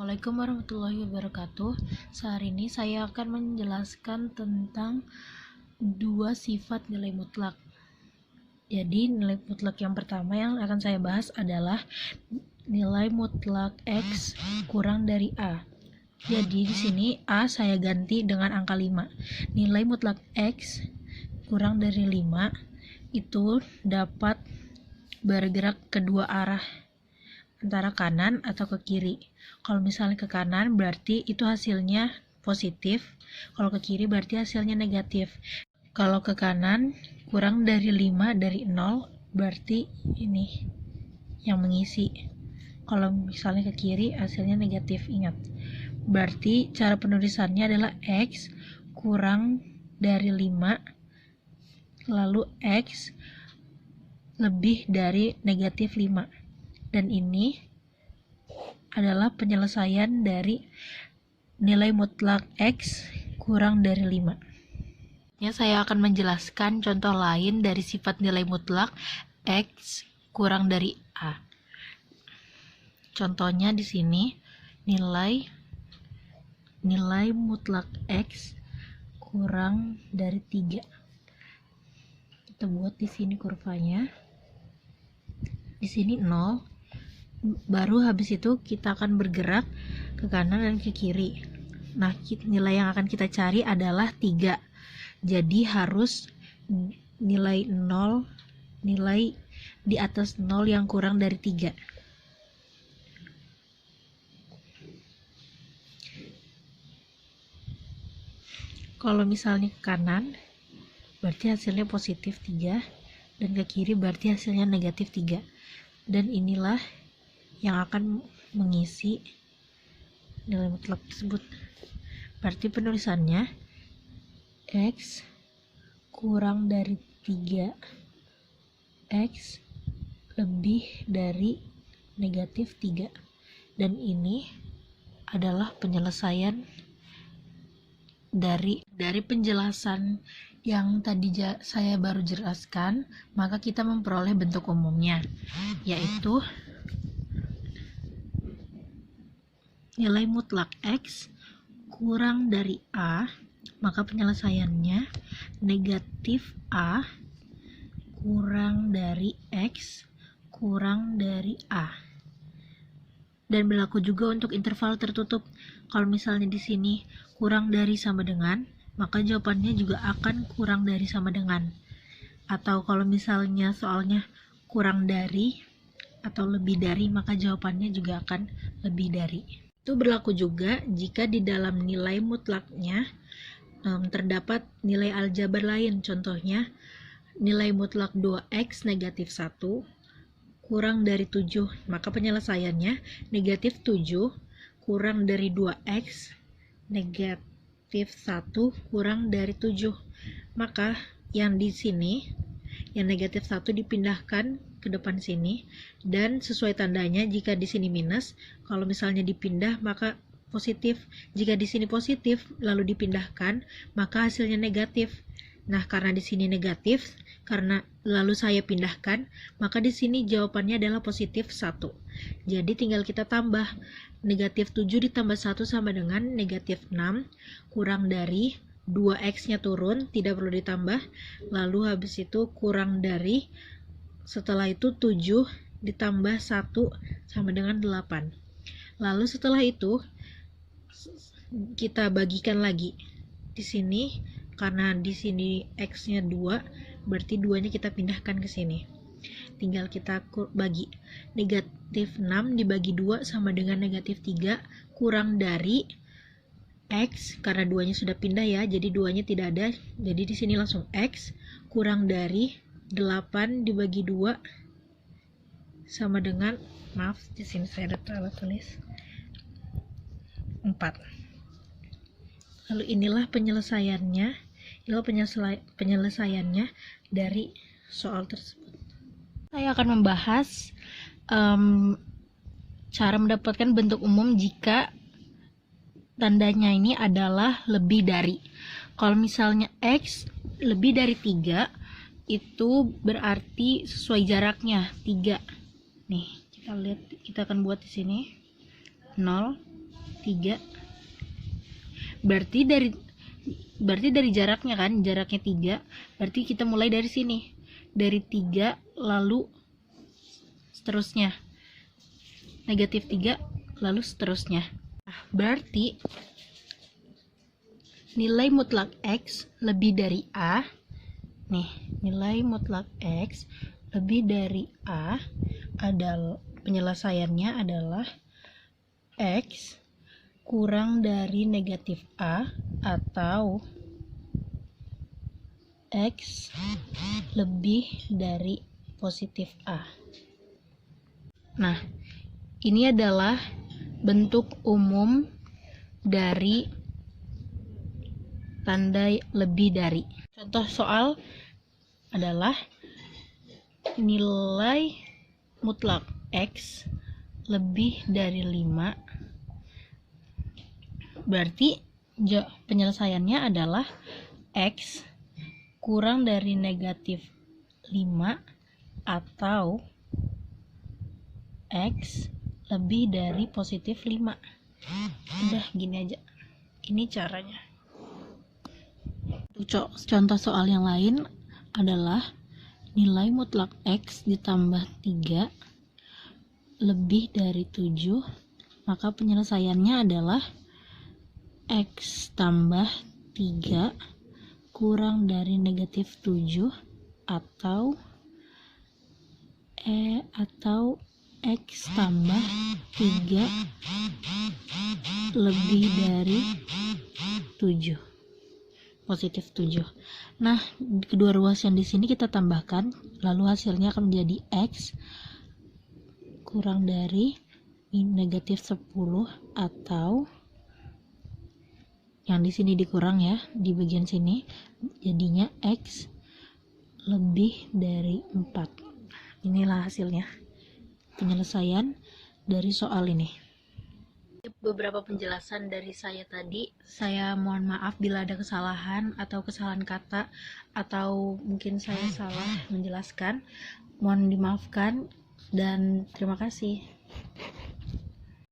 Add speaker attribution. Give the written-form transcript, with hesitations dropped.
Speaker 1: Assalamualaikum warahmatullahi wabarakatuh. Saat ini saya akan menjelaskan tentang dua sifat nilai mutlak. Jadi nilai mutlak yang pertama yang akan saya bahas adalah nilai mutlak X kurang dari A. Jadi di sini A saya ganti dengan angka 5. Nilai mutlak X kurang dari 5 itu dapat bergerak kedua arah, antara kanan atau ke kiri. Kalau misalnya ke kanan berarti itu hasilnya positif, kalau ke kiri berarti hasilnya negatif. Kalau ke kanan kurang dari 5 dari 0 berarti ini yang mengisi. Kalau misalnya ke kiri hasilnya negatif, ingat. Berarti cara penulisannya adalah X kurang dari 5 lalu X lebih dari negatif 5. Dan ini adalah penyelesaian dari nilai mutlak X kurang dari 5. Ya, saya akan menjelaskan contoh lain dari sifat nilai mutlak X kurang dari A. Contohnya di sini nilai mutlak X kurang dari 3. Kita buat di sini kurvanya. Di sini 0. Baru habis itu kita akan bergerak ke kanan dan ke kiri. Nah, nilai yang akan kita cari adalah 3. Jadi harus nilai 0, nilai di atas 0 yang kurang dari 3. Kalau misalnya ke kanan berarti hasilnya positif 3, dan ke kiri berarti hasilnya negatif 3. Dan inilah yang akan mengisi nilai mutlak tersebut. Berarti penulisannya X kurang dari 3, X lebih dari negatif 3. Dan ini adalah penyelesaian dari penjelasan yang tadi saya baru jelaskan. Maka kita memperoleh bentuk umumnya, yaitu nilai mutlak X kurang dari A, maka penyelesaiannya negatif A kurang dari X kurang dari A. Dan berlaku juga untuk interval tertutup. Kalau misalnya di sini kurang dari sama dengan, maka jawabannya juga akan kurang dari sama dengan. Atau kalau misalnya soalnya kurang dari atau lebih dari, maka jawabannya juga akan lebih dari. Itu berlaku juga jika di dalam nilai mutlaknya terdapat nilai aljabar lain. Contohnya nilai mutlak 2x negatif 1 kurang dari 7, maka penyelesaiannya negatif 7 kurang dari 2x negatif 1 kurang dari 7. Maka yang di sini, yang negatif 1 dipindahkan ke depan sini, dan sesuai tandanya, jika di sini minus, kalau misalnya dipindah maka positif. Jika di sini positif lalu dipindahkan, maka hasilnya negatif. Nah, karena di sini negatif, karena lalu saya pindahkan, maka di sini jawabannya adalah positif 1. Jadi tinggal kita tambah. Negatif 7 ditambah 1 sama dengan negatif 6 kurang dari 2x-nya turun, tidak perlu ditambah. Lalu habis itu kurang dari, setelah itu 7 ditambah 1 sama dengan 8. Lalu setelah itu kita bagikan lagi. Di sini karena di sini x-nya 2, berarti 2-nya kita pindahkan ke sini. Tinggal kita bagi. Negatif 6 dibagi 2 sama dengan negatif 3 kurang dari X, karena 2-nya sudah pindah ya, jadi 2-nya tidak ada. Jadi di sini langsung X kurang dari 8 dibagi 2 sama dengan, maaf, di sini saya ada salah tulis, 4. Lalu inilah penyelesaiannya. Penyelesaiannya dari soal tersebut. Saya akan membahas cara mendapatkan bentuk umum jika tandanya ini adalah lebih dari. Kalau misalnya X lebih dari 3, itu berarti sesuai jaraknya 3. Nih, kita lihat, kita akan buat di sini 0, 3. Berarti dari jaraknya kan, jaraknya 3, berarti kita mulai dari sini, dari 3 lalu seterusnya, negatif 3 lalu seterusnya. Nah, berarti nilai mutlak X lebih dari A nih, nilai mutlak X lebih dari A adalah, penyelesaiannya adalah X kurang dari negatif A atau X lebih dari positif A. Nah, ini adalah bentuk umum dari tanda lebih dari. Contoh soal adalah nilai mutlak X lebih dari 5. Berarti penyelesaiannya adalah X kurang dari negatif 5 atau X lebih dari positif 5. Udah gini aja. Ini caranya. Untuk contoh soal yang lain adalah nilai mutlak X ditambah 3 lebih dari 7, maka penyelesaiannya adalah X tambah 3 kurang dari negatif 7 atau X tambah 3 lebih dari 7, positif 7. Nah, kedua ruas yang di sini kita tambahkan, lalu hasilnya akan menjadi X kurang dari negatif 10 atau yang di sini dikurang ya, di bagian sini jadinya X lebih dari 4. Inilah hasilnya, penyelesaian dari soal ini. Beberapa penjelasan dari saya tadi. Saya mohon maaf bila ada kesalahan atau kesalahan kata, atau mungkin saya salah menjelaskan. Mohon dimaafkan dan terima kasih.